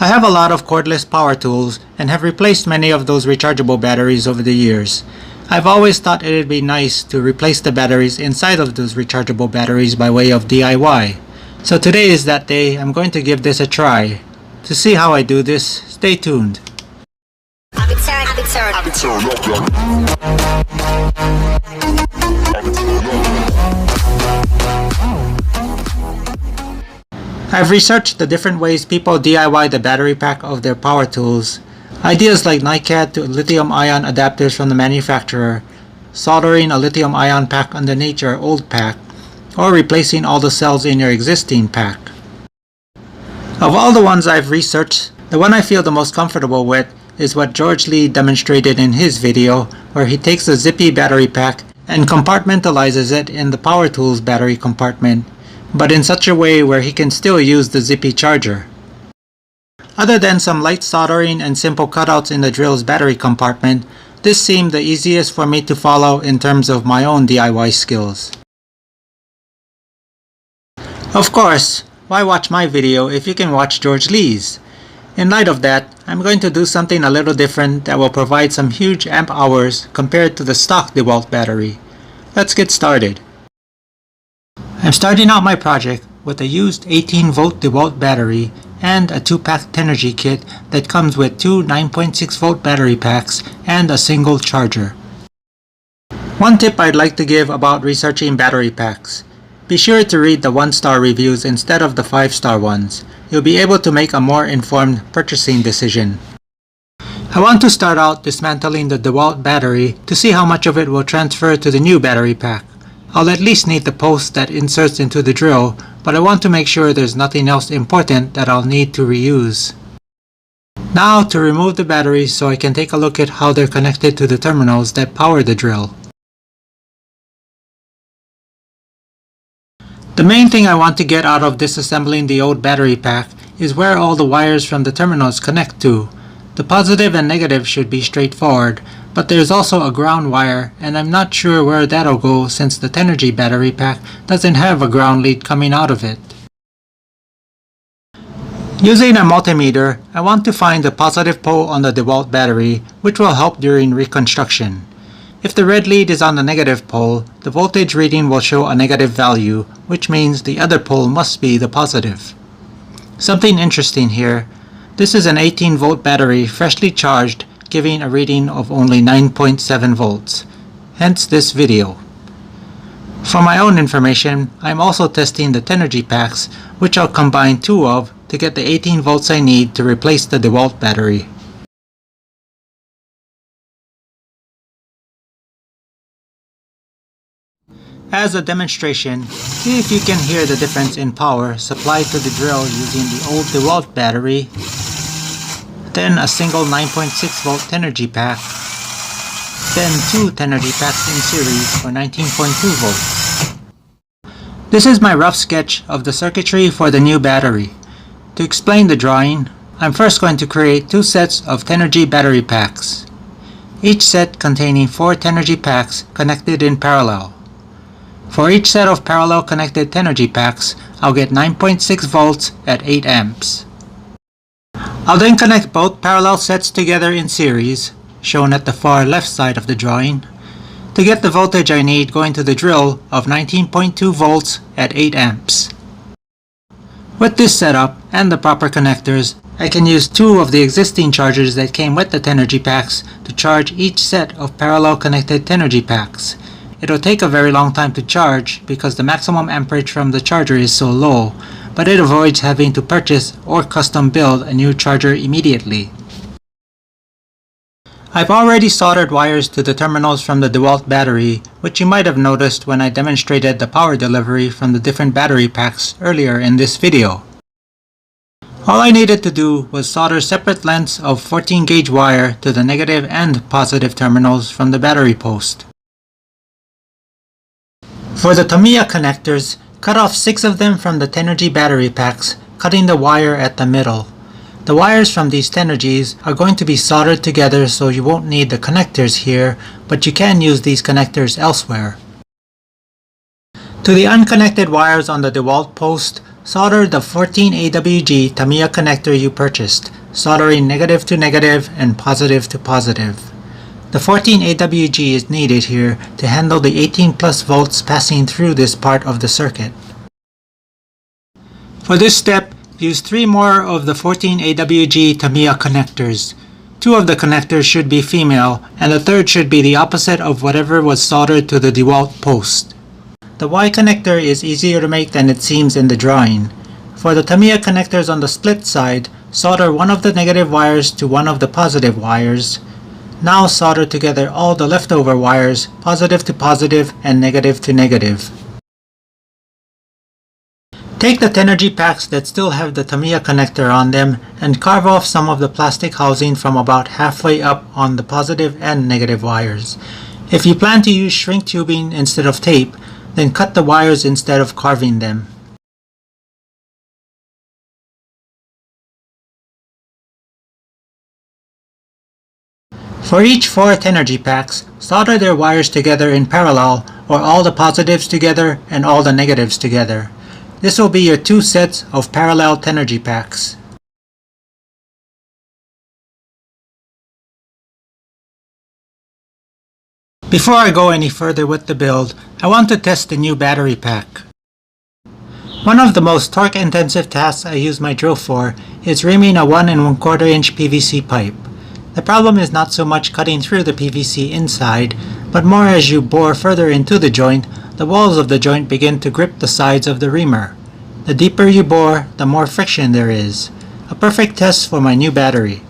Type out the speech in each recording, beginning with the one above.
I have a lot of cordless power tools and have replaced many of those rechargeable batteries over the years. I've always thought it'd be nice to replace the batteries inside of those rechargeable batteries by way of DIY. So today is that day. I'm going to give this a try. To see how I do this, stay tuned. I've researched the different ways people DIY the battery pack of their power tools. Ideas like NiCad to lithium-ion adapters from the manufacturer, soldering a lithium-ion pack underneath your old pack, or replacing all the cells in your existing pack. Of all the ones I've researched, the one I feel the most comfortable with is what George Lee demonstrated in his video, where he takes a zippy battery pack and compartmentalizes it in the power tool's battery compartment, but in such a way where he can still use the zippy charger. Other than some light soldering and simple cutouts in the drill's battery compartment, this seemed the easiest for me to follow in terms of my own DIY skills. Of course, why watch my video if you can watch George Lee's? In light of that, I'm going to do something a little different that will provide some huge amp hours compared to the stock DeWalt battery. Let's get started. I'm starting out my project with a used 18-volt DeWalt battery and a 2-pack Tenergy kit that comes with two 9.6-volt battery packs and a single charger. One tip I'd like to give about researching battery packs: be sure to read the 1-star reviews instead of the 5-star ones. You'll be able to make a more informed purchasing decision. I want to start out dismantling the DeWalt battery to see how much of it will transfer to the new battery pack. I'll at least need the post that inserts into the drill, but I want to make sure there's nothing else important that I'll need to reuse. Now to remove the batteries so I can take a look at how they're connected to the terminals that power the drill. The main thing I want to get out of disassembling the old battery pack is where all the wires from the terminals connect to. The positive and negative should be straightforward, but there's also a ground wire, and I'm not sure where that'll go since the Tenergy battery pack doesn't have a ground lead coming out of it. Using a multimeter, I want to find the positive pole on the DeWalt battery, which will help during reconstruction. If the red lead is on the negative pole, the voltage reading will show a negative value, which means the other pole must be the positive. Something interesting here: this is an 18-volt battery freshly charged, giving a reading of only 9.7 volts, hence this video. For my own information, I'm also testing the Tenergy packs, which I'll combine two of to get the 18 volts I need to replace the DeWalt battery. As a demonstration, see if you can hear the difference in power supplied to the drill using the old DeWalt battery, then a single 9.6 volt Tenergy pack, then two Tenergy packs in series for 19.2 volts. This is my rough sketch of the circuitry for the new battery. To explain the drawing, I'm first going to create two sets of Tenergy battery packs, each set containing 4 Tenergy packs connected in parallel. For each set of parallel connected Tenergy packs, I'll get 9.6 volts at 8 amps. I'll then connect both parallel sets together in series, shown at the far left side of the drawing, to get the voltage I need going to the drill of 19.2 volts at 8 amps. With this setup and the proper connectors, I can use two of the existing chargers that came with the Tenergy packs to charge each set of parallel connected Tenergy packs. It'll take a very long time to charge because the maximum amperage from the charger is so low, but it avoids having to purchase or custom build a new charger immediately. I've already soldered wires to the terminals from the DeWalt battery, which you might have noticed when I demonstrated the power delivery from the different battery packs earlier in this video. All I needed to do was solder separate lengths of 14 gauge wire to the negative and positive terminals from the battery post. For the Tamiya connectors, cut off 6 of them from the Tenergy battery packs, cutting the wire at the middle. The wires from these Tenergys are going to be soldered together, so you won't need the connectors here, but you can use these connectors elsewhere. To the unconnected wires on the DeWalt post, Solder the 14 AWG Tamiya connector you purchased, soldering negative to negative and positive to positive. The 14 AWG is needed here to handle the 18 plus volts passing through this part of the circuit. For this step, use 3 more of the 14 AWG Tamiya connectors. 2 of the connectors should be female, and the third should be the opposite of whatever was soldered to the DeWalt post. The Y connector is easier to make than it seems in the drawing. For the Tamiya connectors on the split side, solder one of the negative wires to one of the positive wires. Now solder together all the leftover wires, positive to positive and negative to negative. Take the Tenergy packs that still have the Tamiya connector on them and carve off some of the plastic housing from about halfway up on the positive and negative wires. If you plan to use shrink tubing instead of tape, then cut the wires instead of carving them. For each 4 Tenergy packs, solder their wires together in parallel, or all the positives together and all the negatives together. This will be your 2 sets of parallel Tenergy packs. Before I go any further with the build, I want to test the new battery pack. One of the most torque-intensive tasks I use my drill for is reaming a 1 1/4 inch PVC pipe. The problem is not so much cutting through the PVC inside, but more as you bore further into the joint, the walls of the joint begin to grip the sides of the reamer. The deeper you bore, the more friction there is. A perfect test for my new battery.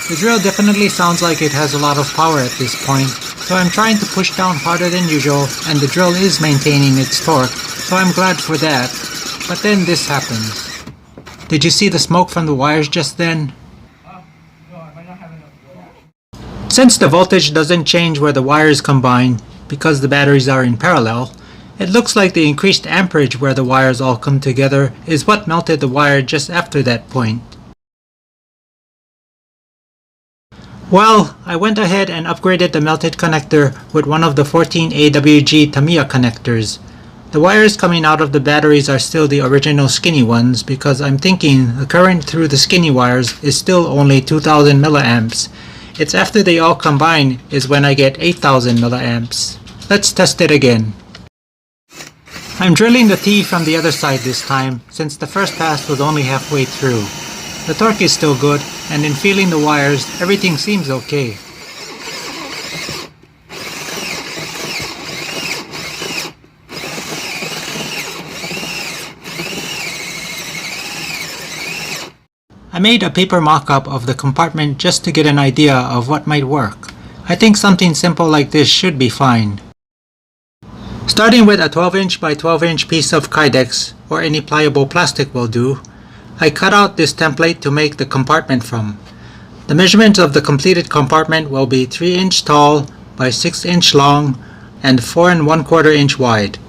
The drill definitely sounds like it has a lot of power at this point, so I'm trying to push down harder than usual, and the drill is maintaining its torque, so I'm glad for that. But then this happens. Did you see the smoke from the wires just then? Since the voltage doesn't change where the wires combine, because the batteries are in parallel, it looks like the increased amperage where the wires all come together is what melted the wire just after that point. Well, I went ahead and upgraded the melted connector with one of the 14 AWG Tamiya connectors. The wires coming out of the batteries are still the original skinny ones because I'm thinking the current through the skinny wires is still only 2000 milliamps. It's after they all combine is when I get 8000 milliamps. Let's test it again. I'm drilling the T from the other side this time since the first pass was only halfway through. The torque is still good, and in feeling the wires, everything seems okay. I made a paper mock-up of the compartment just to get an idea of what might work. I think something simple like this should be fine. Starting with a 12-inch by 12-inch piece of Kydex, or any pliable plastic will do, I cut out this template to make the compartment from. The measurement of the completed compartment will be 3-inch tall by 6-inch long and 4 1/4 inch wide.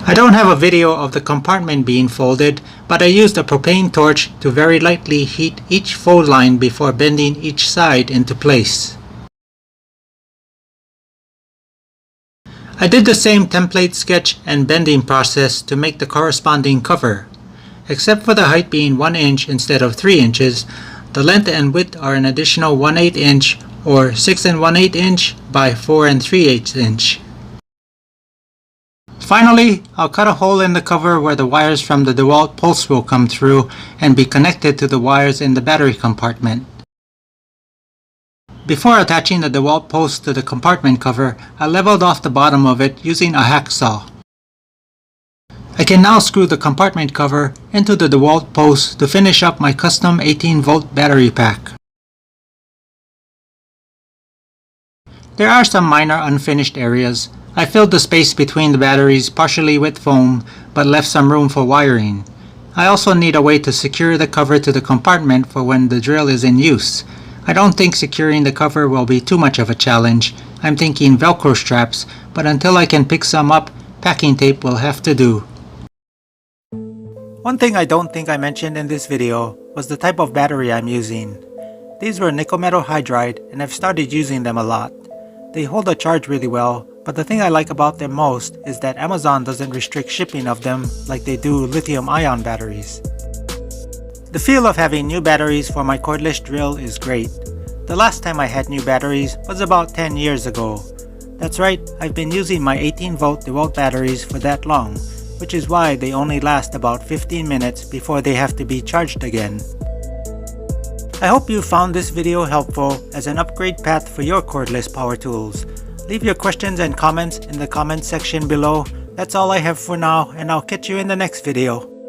I don't have a video of the compartment being folded, but I used a propane torch to very lightly heat each fold line before bending each side into place. I did the same template sketch and bending process to make the corresponding cover. Except for the height being 1 inch instead of 3 inches, the length and width are an additional 1/8 inch or 6 1/8 inch by 4 3/8 inch. Finally, I'll cut a hole in the cover where the wires from the DeWalt pulse will come through and be connected to the wires in the battery compartment. Before attaching the DeWalt post to the compartment cover, I leveled off the bottom of it using a hacksaw. I can now screw the compartment cover into the DeWalt post to finish up my custom 18-volt battery pack. There are some minor unfinished areas. I filled the space between the batteries partially with foam, but left some room for wiring. I also need a way to secure the cover to the compartment for when the drill is in use. I don't think securing the cover will be too much of a challenge. I'm thinking Velcro straps, but until I can pick some up, packing tape will have to do. One thing I don't think I mentioned in this video was the type of battery I'm using. These were nickel metal hydride, and I've started using them a lot. They hold a charge really well, But the thing I like about them most is that Amazon doesn't restrict shipping of them like they do lithium-ion batteries. The feel of having new batteries for my cordless drill is great. The last time I had new batteries was about 10 years ago. That's right, I've been using my 18-volt DeWalt batteries for that long, which is why they only last about 15 minutes before they have to be charged again. I hope you found this video helpful as an upgrade path for your cordless power tools. Leave your questions and comments in the comment section below. That's all I have for now, and I'll catch you in the next video.